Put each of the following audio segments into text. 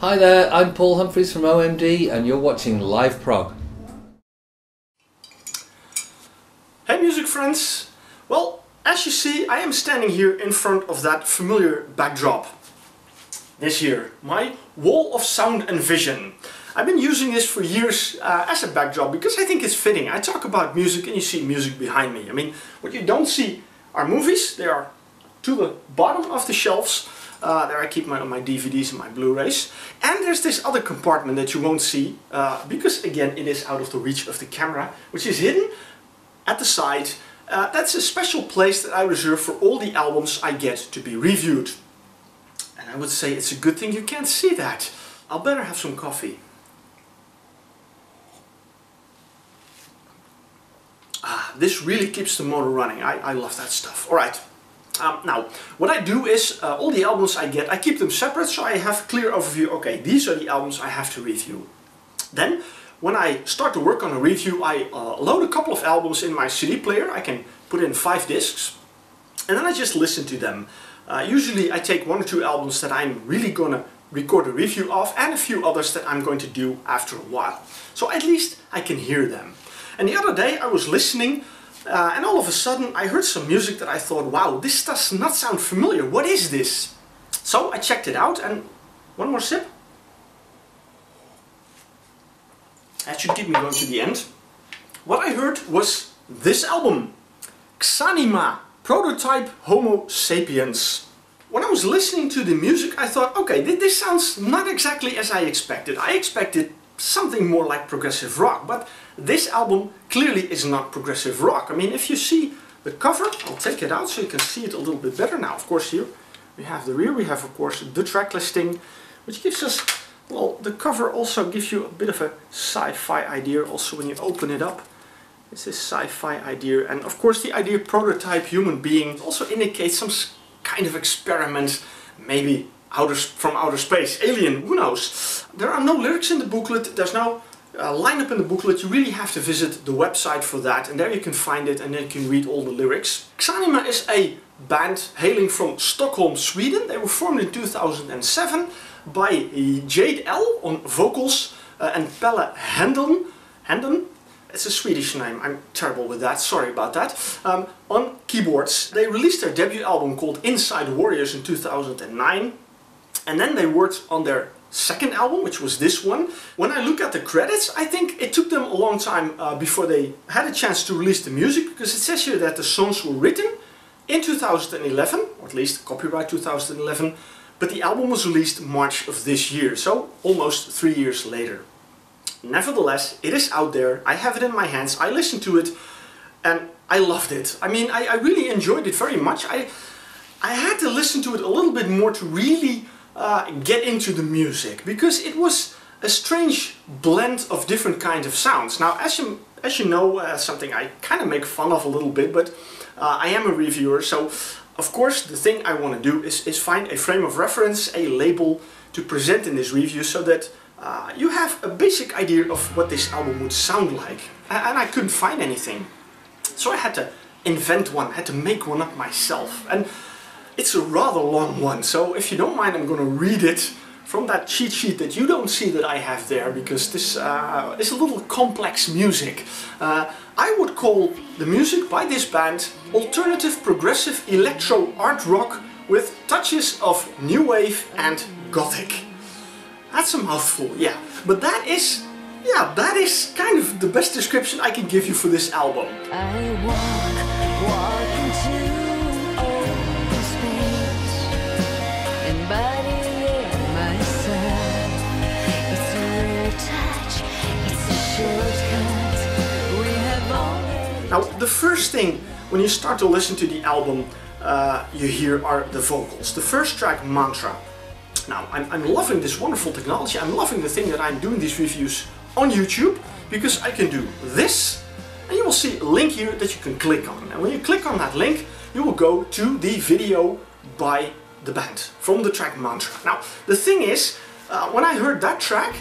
Hi there, I'm Paul Humphreys from OMD and you're watching Live Prog. Hey music friends! Well, as you see, I am standing here in front of that familiar backdrop. This here, my wall of sound and vision. I've been using this for years as a backdrop because I think it's fitting. I talk about music and you see music behind me. I mean, what you don't see are movies. They are to the bottom of the shelves. There I keep my DVDs and my Blu-rays. And there's this other compartment that you won't see because again it is out of the reach of the camera, which is hidden at the side. That's a special place that I reserve for all the albums I get to be reviewed. And I would say it's a good thing you can't see that. I'll better have some coffee. This really keeps the motor running. I love that stuff. Alright. Now, what I do is, all the albums I get, I keep them separate so I have a clear overview. Okay, these are the albums I have to review. Then, when I start to work on a review, I load a couple of albums in my CD player. I can put in 5 discs. And then I just listen to them. Usually I take 1 or 2 albums that I'm really gonna record a review of and a few others that I'm going to do after a while. So at least I can hear them. And the other day I was listening and all of a sudden I heard some music that I thought, wow, this does not sound familiar. What is this? So I checked it out and one more sip. That should keep me going to the end. What I heard was this album, Xanima, Prototype Homo Sapiens. When I was listening to the music I thought, okay, this sounds not exactly as I expected. I expected something more like progressive rock, but this album clearly is not progressive rock. I mean, if you see the cover, I'll take it out so you can see it a little bit better now. Of course, here we have the rear, we have of course the track listing, which gives us, well, the cover also gives you a bit of a sci-fi idea also when you open it up. It's this sci-fi idea, and of course the idea prototype human being also indicates some kind of experiment, maybe from outer space, alien, who knows. There are no lyrics in the booklet, there's no lineup in the booklet. You really have to visit the website for that, and there you can find it and then you can read all the lyrics. Xanima is a band hailing from Stockholm, Sweden. They were formed in 2007 by Jade L on vocals and Pelle Hendon. It's a Swedish name, I'm terrible with that, sorry about that. On keyboards. They released their debut album called Inside Warriors in 2009. And then they worked on their second album, which was this one. When I look at the credits, I think it took them a long time before they had a chance to release the music, because it says here that the songs were written in 2011, or at least copyright 2011, but the album was released March of this year, so almost 3 years later. Nevertheless, it is out there, I have it in my hands, I listened to it and I loved it. I mean, I really enjoyed it very much. I had to listen to it a little bit more to really get into the music, because it was a strange blend of different kinds of sounds. Now, as you know, something I kind of make fun of a little bit, but I am a reviewer, so of course the thing I want to do is find a frame of reference, a label to present in this review, so that you have a basic idea of what this album would sound like. And I couldn't find anything. So I had to invent one, I had to make one up myself. And it's a rather long one, so if you don't mind, I'm going to read it from that cheat sheet that you don't see that I have there, because this is a little complex music. I would call the music by this band alternative progressive electro art rock with touches of new wave and gothic. That's a mouthful, yeah. But that is kind of the best description I can give you for this album. I walk into open space, embodying myself. It's a rare touch, it's a shortcut. We have already... Now, the first thing when you start to listen to the album you hear are the vocals. The first track, Mantra. Now, I'm loving this wonderful technology. I'm loving the thing that I'm doing these reviews on YouTube, because I can do this, and you will see a link here that you can click on. And when you click on that link, you will go to the video by the band from the track Mantra. Now, the thing is, when I heard that track,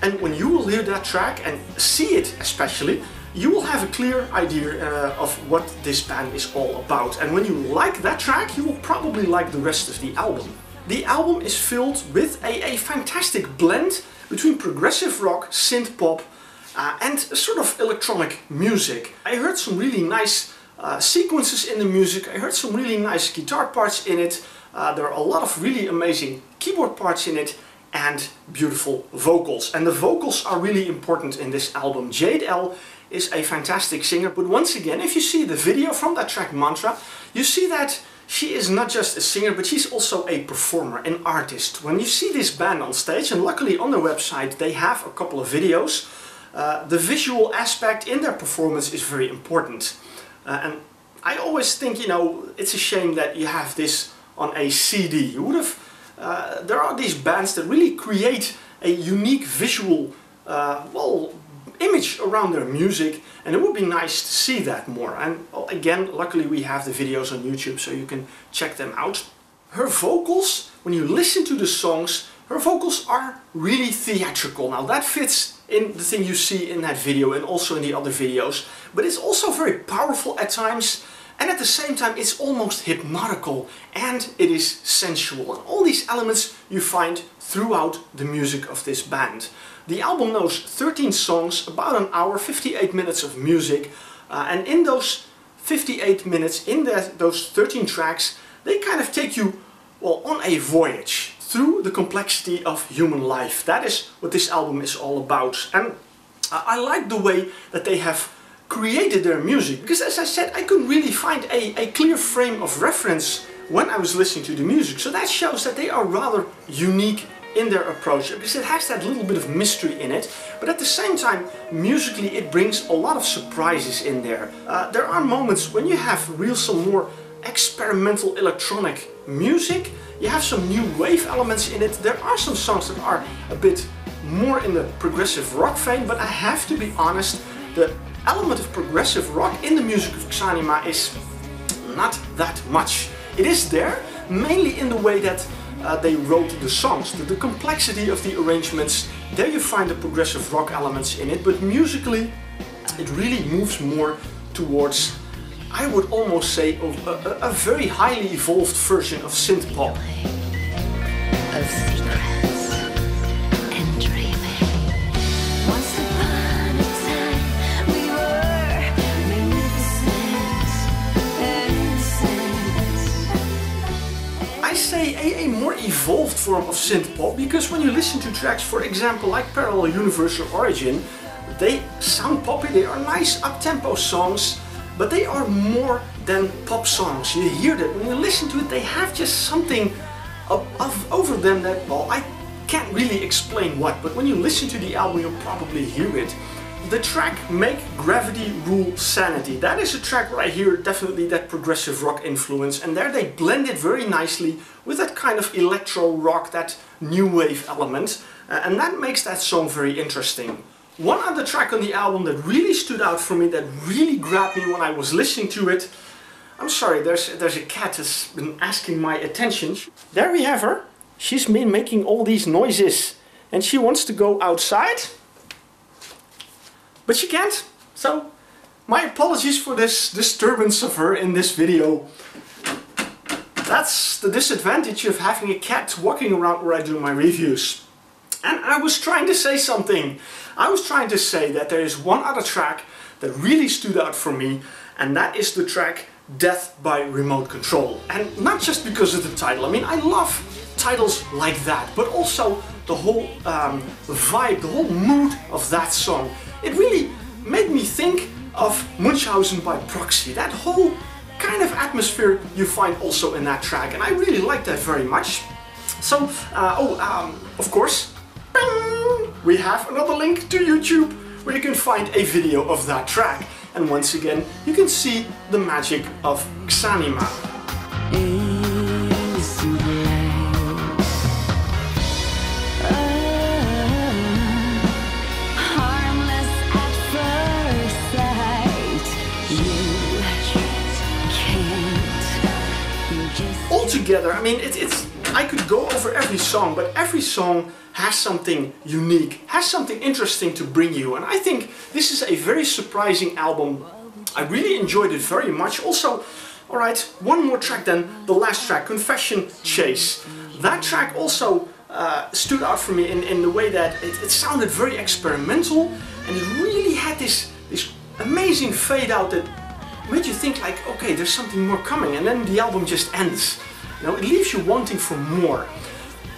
and when you will hear that track and see it especially, you will have a clear idea of what this band is all about. And when you like that track, you will probably like the rest of the album. The album is filled with a fantastic blend between progressive rock, synth pop and a sort of electronic music. I heard some really nice sequences in the music, I heard some really nice guitar parts in it, there are a lot of really amazing keyboard parts in it and beautiful vocals. And the vocals are really important in this album. Jade L is a fantastic singer, but once again, if you see the video from that track Mantra, you see that she is not just a singer, but she's also a performer, an artist. When you see this band on stage, and luckily on their website they have a couple of videos, the visual aspect in their performance is very important. And I always think, you know, it's a shame that you have this on a CD. You would have, there are these bands that really create a unique visual, image around their music, and it would be nice to see that more. And well, again, luckily we have the videos on YouTube, so you can check them out. Her vocals, when you listen to the songs, her vocals are really theatrical. Now that fits in the thing you see in that video and also in the other videos, but it's also very powerful at times, and at the same time it's almost hypnotical, and it is sensual. And all these elements you find throughout the music of this band. The album knows 13 songs, about an hour, 58 minutes of music, and in those 58 minutes, in those 13 tracks, they kind of take you, well, on a voyage through the complexity of human life. That is what this album is all about. And I like the way that they have created their music, because as I said, I couldn't really find a clear frame of reference when I was listening to the music. So that shows that they are rather unique in their approach, because it has that little bit of mystery in it, but at the same time, musically it brings a lot of surprises in there. There are moments when you have some more experimental electronic music, you have some new wave elements in it, there are some songs that are a bit more in the progressive rock vein, but I have to be honest, the element of progressive rock in the music of Xanima is not that much. It is there, mainly in the way that they wrote the songs, the complexity of the arrangements, there you find the progressive rock elements in it, but musically it really moves more towards, I would almost say, a very highly evolved version of synth pop. Of secrets and dreaming. Once upon a time we were magnificent and innocent. I say a more evolved form of synth pop, because when you listen to tracks, for example, like Parallel Universe or Origin, they sound poppy, they are nice up-tempo songs, but they are more than pop songs. You hear that when you listen to it, they have just something over them that, well, I can't really explain what, but when you listen to the album you'll probably hear it. The track Make Gravity Rule Sanity, that is a track where I hear definitely that progressive rock influence, and there they blend it very nicely with that kind of electro rock, that new wave element, and that makes that song very interesting. One other track on the album that really stood out for me, that really grabbed me when I was listening to it, I'm sorry, there's a cat that's been asking my attention. There we have her. She's been making all these noises and she wants to go outside, but she can't. So my apologies for this disturbance of her in this video. That's the disadvantage of having a cat walking around where I do my reviews. And I was trying to say something. I was trying to say that there is one other track that really stood out for me, and that is the track Death by Remote Control. And not just because of the title. I mean, I love titles like that, but also the whole vibe, the whole mood of that song. It really made me think of Munchausen by proxy. That whole kind of atmosphere you find also in that track, and I really like that very much. So, of course, we have another link to YouTube where you can find a video of that track. And once again, you can see the magic of Xanima. Altogether, I mean, I could go over every song, but every song has something unique, has something interesting to bring you, and I think this is a very surprising album. I really enjoyed it very much. Also, alright, one more track then, the last track, Confession Chase. That track also stood out for me in the way that it sounded very experimental, and it really had this amazing fade out that made you think like, okay, there's something more coming, and then the album just ends. You know, it leaves you wanting for more,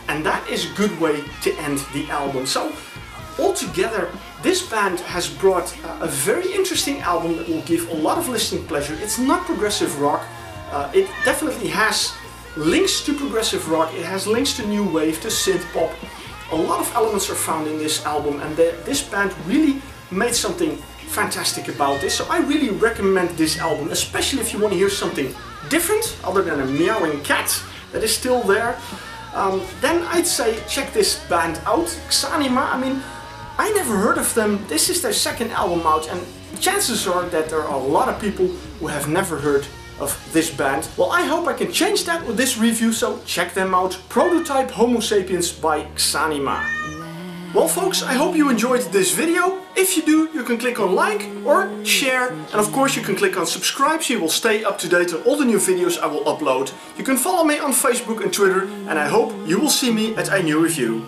and that is a good way to end the album. So altogether, this band has brought a very interesting album that will give a lot of listening pleasure. It's not progressive rock. It definitely has links to progressive rock, it has links to new wave, to synth pop. A lot of elements are found in this album, and this band really made something fantastic about this. So I really recommend this album, especially if you want to hear something different other than a meowing cat that is still there. Then I'd say check this band out, Xanima. I mean, I never heard of them. This is their second album out, and chances are that there are a lot of people who have never heard of this band. Well, I hope I can change that with this review, so check them out. Prototype Homo Sapiens by Xanima. Well folks, I hope you enjoyed this video. If you do, you can click on like or share, and of course you can click on subscribe so you will stay up to date on all the new videos I will upload. You can follow me on Facebook and Twitter, and I hope you will see me at a new review.